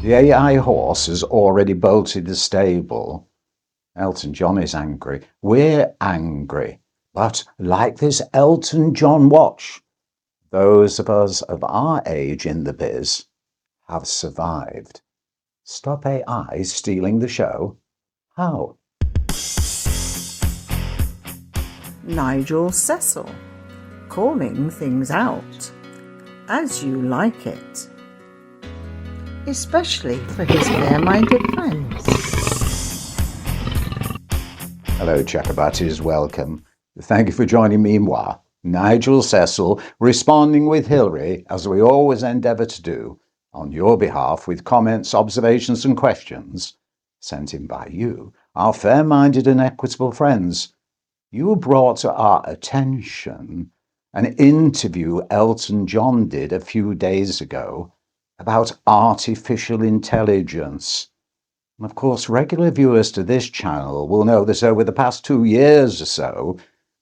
The AI horse has already bolted the stable. Elton John is angry. We're angry. But like this Elton John watch, those of us of our age in the biz have survived. Stop AI stealing the show? How? Nigel.cecil, calling things out as you like it, especially for his fair-minded friends. Hello, Chakrabartis, welcome. Thank you for joining me, moi, Nigel.cecil, responding with Hillary, as we always endeavour to do, on your behalf with comments, observations and questions sent in by you, our fair-minded and equitable friends. You brought to our attention an interview Elton John did a few days ago about artificial intelligence. And of course, regular viewers to this channel will know that over the past 2 years or so,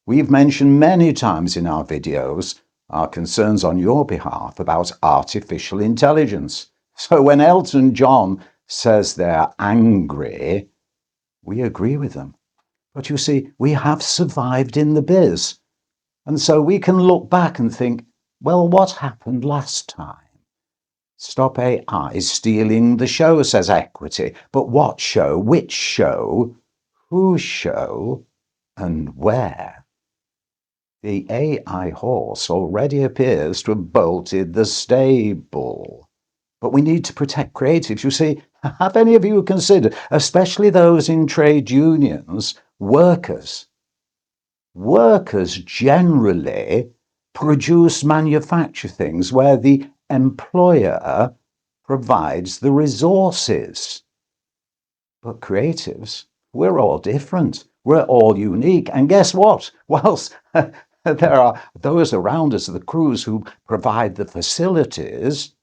we've mentioned many times in our videos our concerns on your behalf about artificial intelligence. So when Elton John says they're angry, we agree with them. But you see, we have survived in the biz. And so we can look back and think, well, what happened last time? Stop AI stealing the show, says Equity. But what show? Which show? Whose show? And where? The AI horse already appears to have bolted the stable. But we need to protect creatives. You see, have any of you considered, especially those in trade unions, workers? Workers generally manufacture things where the employer provides the resources. But creatives, we're all different. We're all unique. And guess what? Whilst there are those around us, the crews who provide the facilities,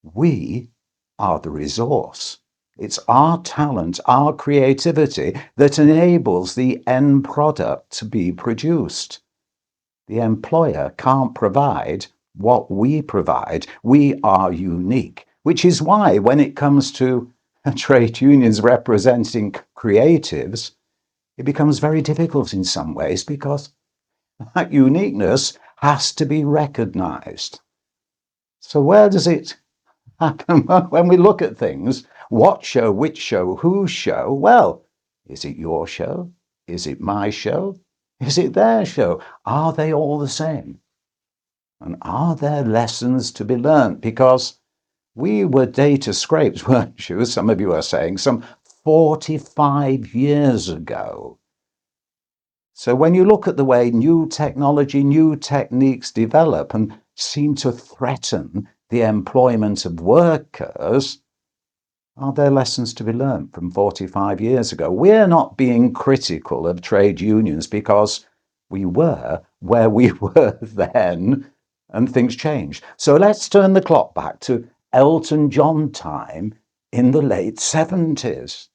we are the resource. It's our talent, our creativity that enables the end product to be produced. The employer can't provide what we provide. We are unique, which is why when it comes to trade unions representing creatives, it becomes very difficult in some ways because that uniqueness has to be recognized. So where does it happen when we look at things? What show, which show, whose show? Well, is it your show? Is it my show? Is it their show? Are they all the same? And are there lessons to be learnt? Because we were data scrapes, weren't you? Some of you are saying, some 45 years ago. So when you look at the way new technology, new techniques develop and seem to threaten the employment of workers, are there lessons to be learned from 45 years ago? We're not being critical of trade unions because we were where we were then and things changed. So let's turn the clock back to Elton John time in the late 70s.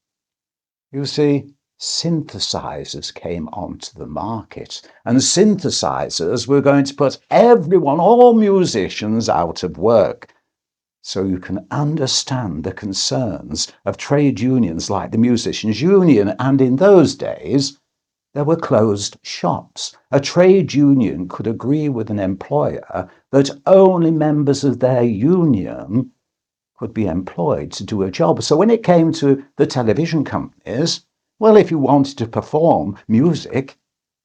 You see, synthesizers came onto the market, and synthesizers were going to put everyone, all musicians, out of work. So you can understand the concerns of trade unions like the Musicians' Union, and in those days, there were closed shops. A trade union could agree with an employer that only members of their union could be employed to do a job. So when it came to the television companies, well, if you wanted to perform music,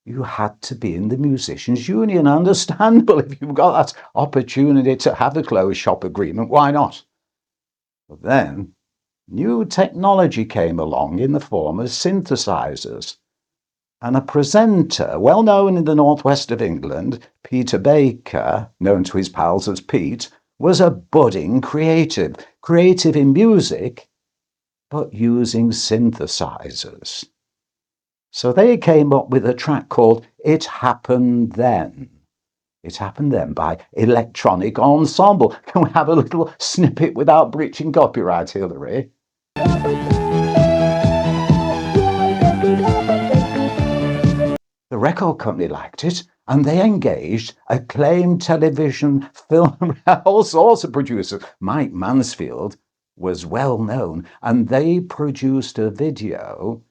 you had to be in the Musicians' Union. Understandable. If you've got that opportunity to have a closed shop agreement, why not? But then new technology came along in the form of synthesizers. And a presenter, well known in the northwest of England, Peter Baker, known to his pals as Pete, was a budding creative in music, but using synthesizers. So they came up with a track called It Happened Then. It Happened Then by Electronic Ensemble. Can we have a little snippet without breaching copyright, Hillary? The record company liked it, and they engaged acclaimed television, film, all sorts of producers. Mike Mansfield was well known, and they produced a video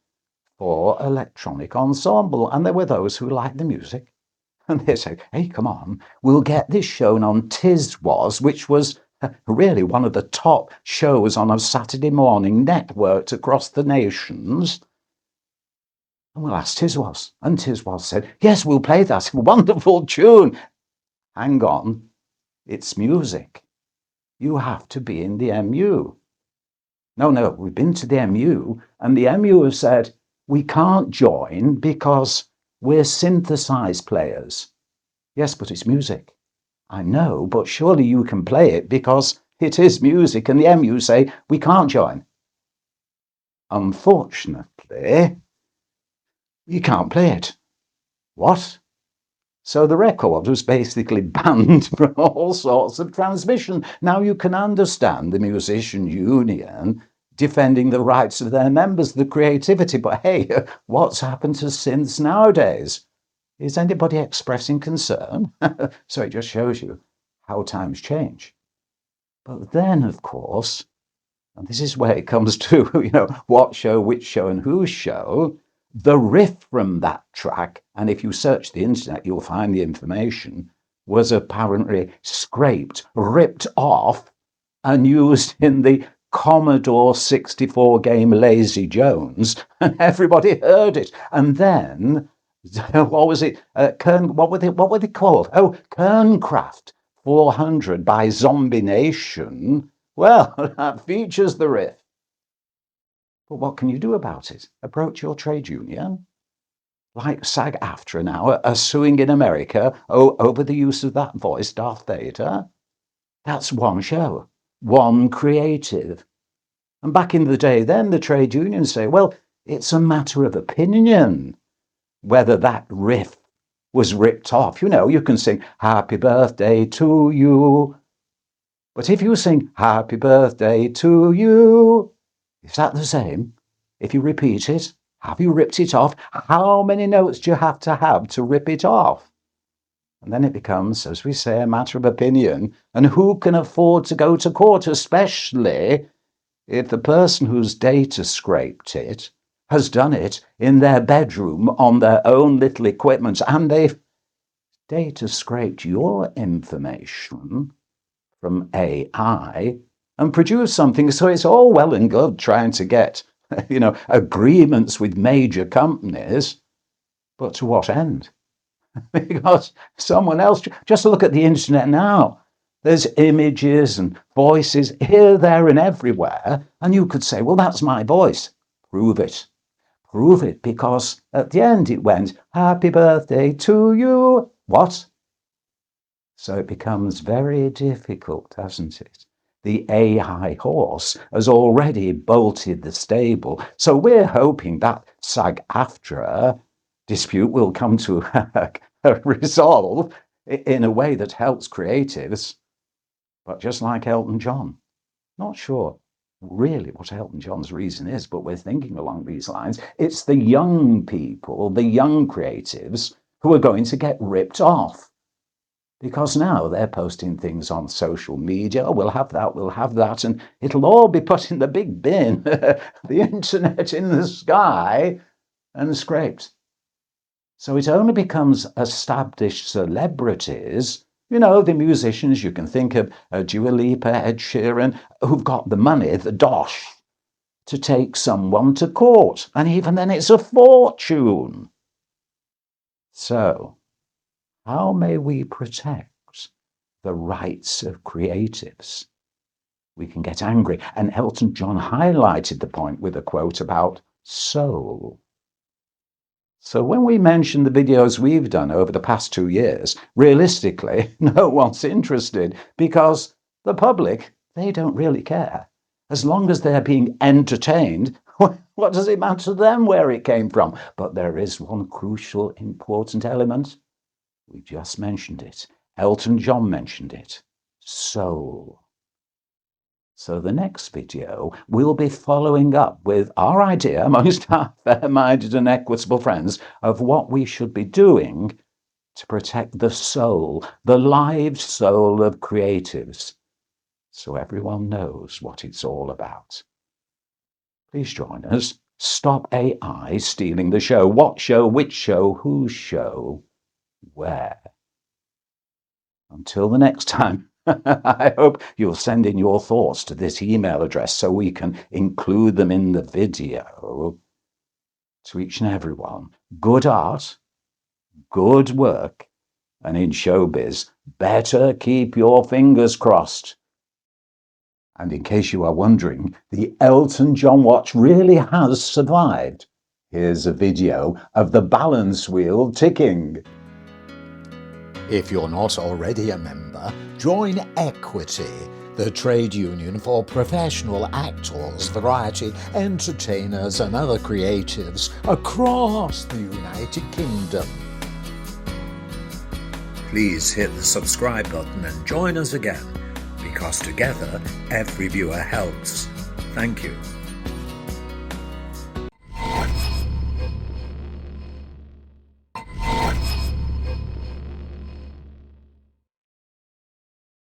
for Electronic Ensemble, and there were those who liked the music. And they say, hey, come on, we'll get this shown on Tiz Was, which was really one of the top shows on a Saturday morning networked across the nations. And we'll ask Tiz Was. And Tiz Was said, yes, we'll play that wonderful tune. Hang on, it's music. You have to be in the MU. No, we've been to the MU, and the MU have said, we can't join because we're synthesized players. Yes, but it's music. I know, but surely you can play it because it is music, and the MU say we can't join. Unfortunately, you can't play it. What? So the record was basically banned from all sorts of transmission. Now you can understand the musician union defending the rights of their members, the creativity, but hey, what's happened to synths nowadays? Is anybody expressing concern? So it just shows you how times change. But then, of course, and this is where it comes to, what show, which show, and whose show, the riff from that track, and if you search the internet, you'll find the information, was apparently scraped, ripped off, and used in the Commodore 64 game Lazy Jones, and everybody heard it. And then, what was it? What were they called? Oh, Kerncraft 400 by Zombie Nation. Well, that features the riff. But what can you do about it? Approach your trade union? Like Sag Aftra now are suing in America over the use of that voice, Darth Vader. That's one show, one creative. And back in the day, then the trade unions say, well, it's a matter of opinion whether that riff was ripped off. You can sing Happy Birthday to You. But if you sing Happy Birthday to You, is that the same? If you repeat it, have you ripped it off? How many notes do you have to rip it off? And then it becomes, as we say, a matter of opinion. And who can afford to go to court, especially if the person whose data scraped it has done it in their bedroom on their own little equipment, and they've data scraped your information from AI and produced something. So it's all well and good trying to get, agreements with major companies, but to what end? Because someone else, just look at the internet now. There's images and voices here, there, and everywhere. And you could say, well, that's my voice. Prove it. Prove it, because at the end it went, Happy Birthday to you. What? So it becomes very difficult, doesn't it? The AI horse has already bolted the stable. So we're hoping that Sag Aftra dispute will come to a resolve in a way that helps creatives. But just like Elton John, not sure really what Elton John's reason is, but we're thinking along these lines. It's the young people, the young creatives, who are going to get ripped off. Because now they're posting things on social media. Oh, we'll have that, and it'll all be put in the big bin, the internet in the sky, and scraped. So it only becomes established celebrities, the musicians. You can think of Dua Lipa, Ed Sheeran, who've got the money, the dosh, to take someone to court. And even then it's a fortune. So how may we protect the rights of creatives? We can get angry. And Elton John highlighted the point with a quote about soul. So when we mention the videos we've done over the past 2 years, realistically, no one's interested, because the public, they don't really care. As long as they're being entertained, what does it matter to them where it came from? But there is one crucial, important element. We just mentioned it. Elton John mentioned it. Soul. So the next video, we'll be following up with our idea, amongst our fair-minded and equitable friends, of what we should be doing to protect the soul, the live soul of creatives. so everyone knows what it's all about. Please join us. Stop AI stealing the show. What show, which show, whose show, where? Until the next time, I hope you'll send in your thoughts to this email address so we can include them in the video. To each and everyone, good art, good work, and in showbiz, better keep your fingers crossed. And in case you are wondering, the Elton John watch really has survived. Here's a video of the balance wheel ticking. If you're not already a member, join Equity, the trade union for professional actors, variety entertainers and other creatives across the United Kingdom. Please hit the subscribe button and join us again, because together every viewer helps. Thank you.